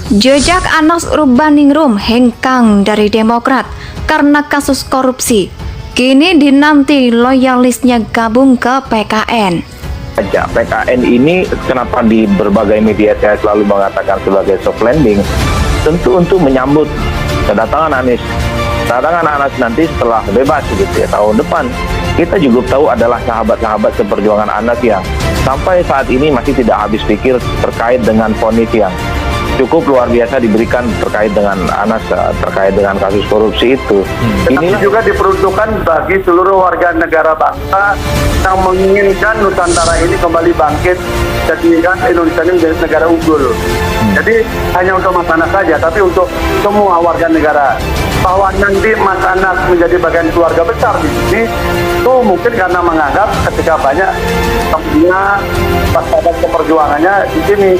Jejak Anas Urbaningrum hengkang dari Demokrat karena kasus korupsi. Kini dinanti loyalisnya gabung ke PKN. PKN ini kenapa di berbagai media saya selalu mengatakan sebagai soft landing, tentu untuk menyambut kedatangan Anies. Kedatangan Anas nanti setelah bebas gitu ya, tahun depan. Kita juga tahu adalah sahabat-sahabat seperjuangan Anas yang sampai saat ini masih tidak habis pikir terkait dengan vonis yang cukup luar biasa diberikan terkait dengan Anas, terkait dengan kasus korupsi itu. Ini juga diperuntukkan bagi seluruh warga negara bangsa yang menginginkan Nusantara ini kembali bangkit dan menginginkan Indonesia ini menjadi negara unggul. Jadi hanya untuk Mas Anas saja, tapi untuk semua warga negara. Bahwa nanti Mas Anas menjadi bagian keluarga besar di sini, itu mungkin karena menganggap ketika banyak temannya, sahabat keperjuangannya di sini.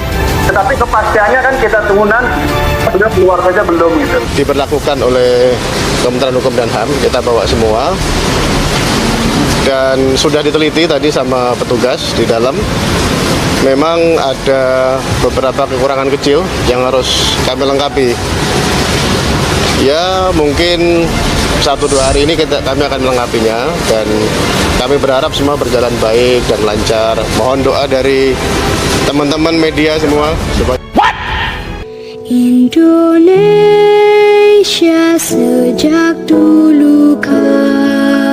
Tetapi kepastiannya kan kita tunggu nanti, sudah keluar saja belum gitu. Diberlakukan oleh Kementerian Hukum dan HAM, kita bawa semua. Dan sudah diteliti tadi sama petugas di dalam. Memang ada beberapa kekurangan kecil yang harus kami lengkapi. Ya mungkin 1-2 hari ini kami akan melengkapinya dan kami berharap semua berjalan baik dan lancar. Mohon doa dari teman-teman media semua supaya Indonesia sejak dulu kala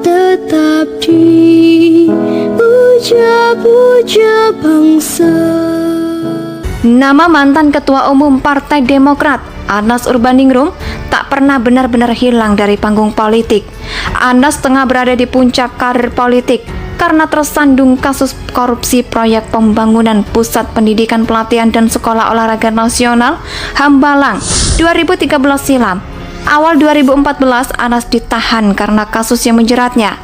tetap dipuja-puja bangsa. Nama mantan Ketua Umum Partai Demokrat, Anas Urbaningrum, tak pernah benar-benar hilang dari panggung politik. Anas tengah berada di puncak karir politik karena tersandung kasus korupsi proyek pembangunan Pusat Pendidikan Pelatihan dan Sekolah Olahraga Nasional Hambalang 2013 silam. Awal 2014 Anas ditahan karena kasus yang menjeratnya.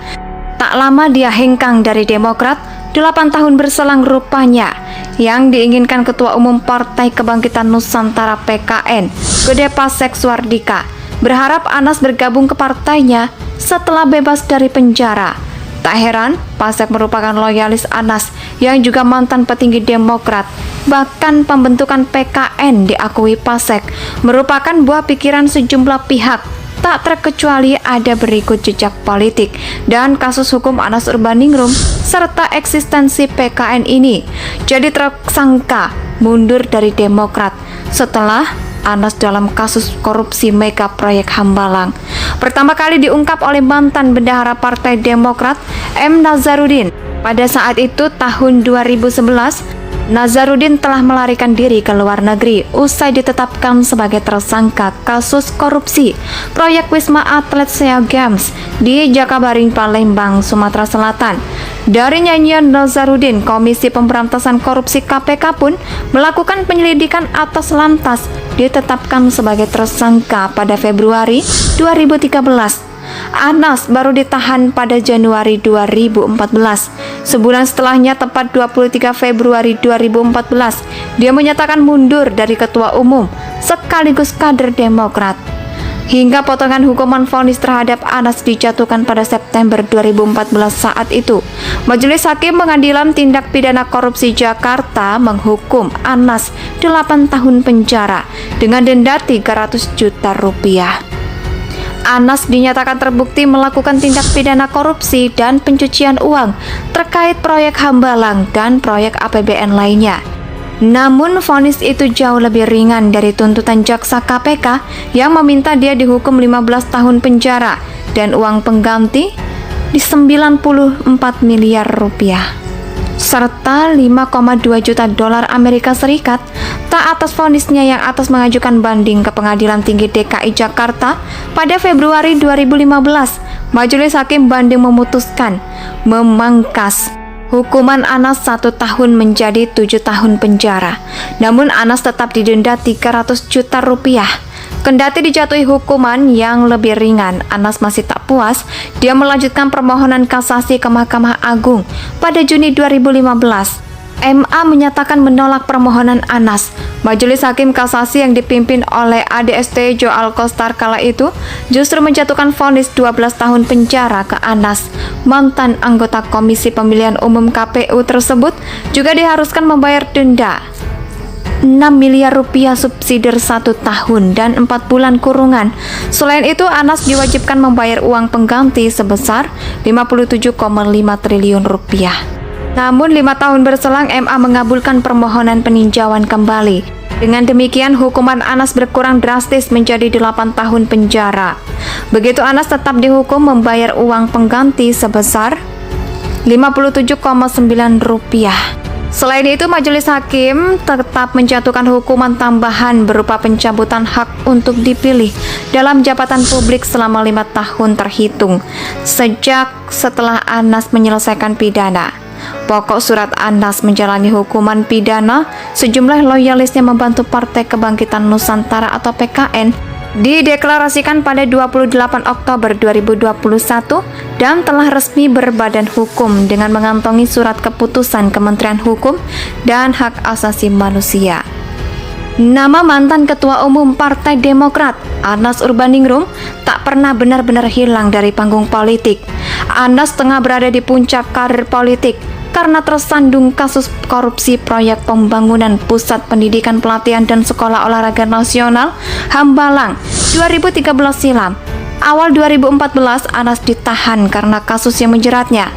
Tak lama dia hengkang dari Demokrat, 8 tahun berselang rupanya. Yang diinginkan Ketua Umum Partai Kebangkitan Nusantara PKN, Gede Pasek Suardika, berharap Anas bergabung ke partainya setelah bebas dari penjara. Tak heran, Pasek merupakan loyalis Anas yang juga mantan petinggi Demokrat. Bahkan pembentukan PKN diakui Pasek merupakan buah pikiran sejumlah pihak. Tak terkecuali ada berikut jejak politik dan kasus hukum Anas Urbaningrum serta eksistensi PKN ini jadi tersangka mundur dari Demokrat setelah Anas dalam kasus korupsi mega proyek Hambalang. Pertama kali diungkap oleh mantan bendahara Partai Demokrat M. Nazarudin. Pada saat itu tahun 2011, Nazarudin telah melarikan diri ke luar negeri usai ditetapkan sebagai tersangka kasus korupsi proyek Wisma Atlet Sea Games di Jakabaring, Palembang, Sumatera Selatan. Dari nyanyian Nazarudin, Komisi Pemberantasan Korupsi KPK pun melakukan penyelidikan atas lantas ditetapkan sebagai tersangka pada Februari 2013. Anas baru ditahan pada Januari 2014. Sebulan setelahnya, tepat 23 Februari 2014, dia menyatakan mundur dari Ketua Umum sekaligus kader Demokrat. Hingga potongan hukuman vonis terhadap Anas dijatuhkan pada September 2014 saat itu. Majelis Hakim Pengadilan Tindak Pidana Korupsi Jakarta menghukum Anas 8 tahun penjara dengan denda 300 juta rupiah. Anas dinyatakan terbukti melakukan tindak pidana korupsi dan pencucian uang terkait proyek Hambalang dan proyek APBN lainnya. Namun vonis itu jauh lebih ringan dari tuntutan jaksa KPK yang meminta dia dihukum 15 tahun penjara dan uang pengganti di 94 miliar rupiah serta 5,2 juta dolar Amerika Serikat. Tak atas vonisnya yang atas mengajukan banding ke Pengadilan Tinggi DKI Jakarta pada Februari 2015, Majelis Hakim Banding memutuskan memangkas hukuman Anas 1 tahun menjadi 7 tahun penjara. Namun Anas tetap didenda 300 juta rupiah. Kendati dijatuhi hukuman yang lebih ringan, Anas masih tak puas. Dia melanjutkan permohonan kasasi ke Mahkamah Agung pada Juni 2015. MA menyatakan menolak permohonan Anas. Majelis Hakim Kasasi yang dipimpin oleh ADST Joal Kostar kala itu justru menjatuhkan vonis 12 tahun penjara ke Anas. Mantan anggota Komisi Pemilihan Umum KPU tersebut juga diharuskan membayar denda 6 miliar rupiah subsidi 1 tahun dan 4 bulan kurungan. Selain itu, Anas diwajibkan membayar uang pengganti sebesar 57,5 triliun rupiah. Namun 5 tahun berselang MA mengabulkan permohonan peninjauan kembali. Dengan demikian, hukuman Anas berkurang drastis menjadi 8 tahun penjara. Begitu Anas tetap dihukum membayar uang pengganti sebesar 57,9 rupiah. Selain itu, majelis hakim tetap menjatuhkan hukuman tambahan berupa pencabutan hak untuk dipilih dalam jabatan publik selama 5 tahun terhitung sejak setelah Anas menyelesaikan pidana. Pokok surat Anas menjalani hukuman pidana, sejumlah loyalisnya membantu Partai Kebangkitan Nusantara atau PKN dideklarasikan pada 28 Oktober 2021 dan telah resmi berbadan hukum dengan mengantongi surat keputusan Kementerian Hukum dan Hak Asasi Manusia. Nama mantan Ketua Umum Partai Demokrat, Anas Urbaningrum, tak pernah benar-benar hilang dari panggung politik. Anas tengah berada di puncak karir politik karena tersandung kasus korupsi proyek pembangunan Pusat Pendidikan Pelatihan dan Sekolah Olahraga Nasional Hambalang 2013 silam. Awal 2014 Anas ditahan karena kasus yang menjeratnya.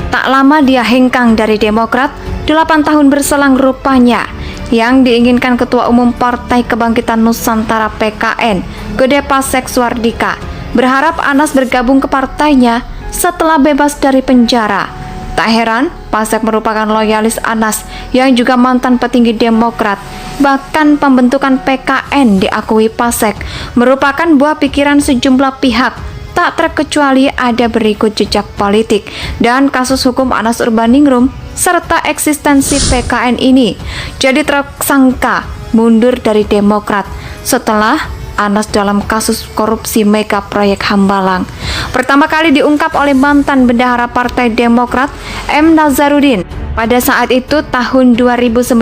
Tak lama dia hengkang dari Demokrat, 8 tahun berselang rupanya. Yang diinginkan Ketua Umum Partai Kebangkitan Nusantara PKN, Gede Pasek Suardika, berharap Anas bergabung ke partainya setelah bebas dari penjara. Tak heran, Pasek merupakan loyalis Anas yang juga mantan petinggi Demokrat. Bahkan pembentukan PKN diakui Pasek merupakan buah pikiran sejumlah pihak, tak terkecuali ada berikut jejak politik dan kasus hukum Anas Urbaningrum serta eksistensi PKN ini. Jadi tersangka mundur dari Demokrat setelah Anas dalam kasus korupsi mega proyek Hambalang. Pertama kali diungkap oleh mantan bendahara Partai Demokrat M. Nazarudin. Pada saat itu tahun 2011,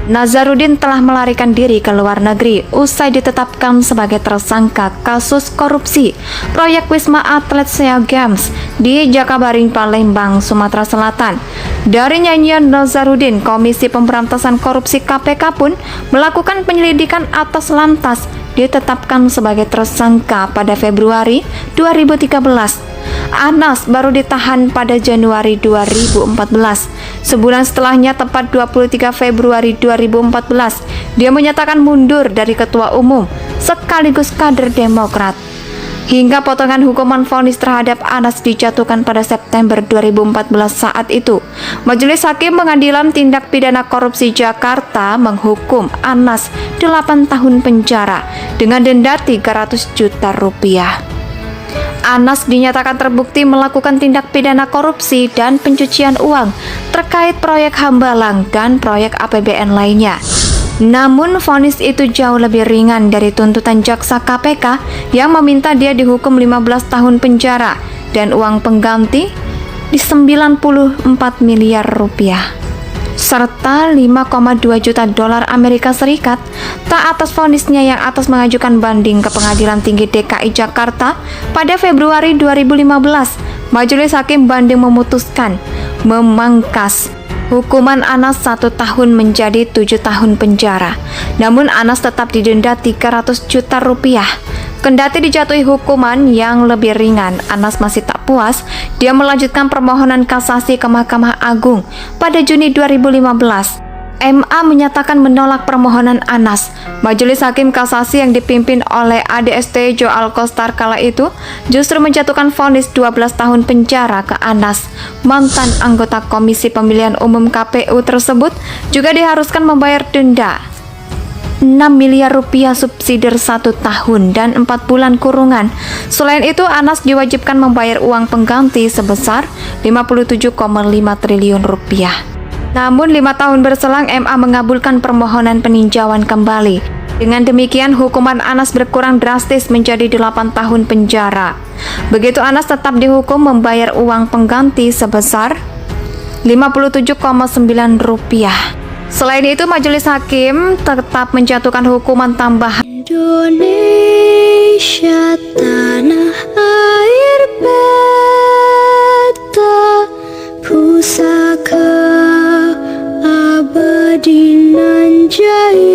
Nazarudin telah melarikan diri ke luar negeri usai ditetapkan sebagai tersangka kasus korupsi proyek Wisma Atlet Sea Games di Jakabaring, Palembang, Sumatera Selatan. Dari nyanyian Nazarudin, Komisi Pemberantasan Korupsi KPK pun melakukan penyelidikan atas lantas ditetapkan sebagai tersangka pada Februari 2013. Anas baru ditahan pada Januari 2014. Sebulan setelahnya, tepat 23 Februari 2014, dia menyatakan mundur dari Ketua Umum sekaligus kader Demokrat. Hingga potongan hukuman vonis terhadap Anas dijatuhkan pada September 2014 saat itu. Majelis Hakim Pengadilan Tindak Pidana Korupsi Jakarta menghukum Anas 8 tahun penjara dengan denda 300 juta rupiah. Anas dinyatakan terbukti melakukan tindak pidana korupsi dan pencucian uang terkait proyek Hambalang dan proyek APBN lainnya. Namun vonis itu jauh lebih ringan dari tuntutan jaksa KPK yang meminta dia dihukum 15 tahun penjara dan uang pengganti di 94 miliar rupiah serta 5,2 juta dolar Amerika Serikat. Tak atas vonisnya yang atas mengajukan banding ke Pengadilan Tinggi DKI Jakarta pada Februari 2015, Majelis Hakim Banding memutuskan memangkas hukuman Anas 1 tahun menjadi 7 tahun penjara. Namun Anas tetap didenda 300 juta rupiah. Kendati dijatuhi hukuman yang lebih ringan, Anas masih tak puas. Dia melanjutkan permohonan kasasi ke Mahkamah Agung pada Juni 2015. MA menyatakan menolak permohonan Anas. Majelis Hakim Kasasi yang dipimpin oleh ADST Joal Kostar kala itu justru menjatuhkan vonis 12 tahun penjara ke Anas. Mantan anggota Komisi Pemilihan Umum KPU tersebut juga diharuskan membayar denda 6 miliar rupiah subsidi 1 tahun dan 4 bulan kurungan. Selain itu, Anas diwajibkan membayar uang pengganti sebesar 57,5 triliun rupiah. Namun 5 tahun berselang MA mengabulkan permohonan peninjauan kembali. Dengan demikian, hukuman Anas berkurang drastis menjadi 8 tahun penjara. Begitu Anas tetap dihukum membayar uang pengganti sebesar 57,9 rupiah. Selain itu, Majelis Hakim tetap menjatuhkan hukuman tambahan Indonesia tanah air beta pusaka abadi nan jaya.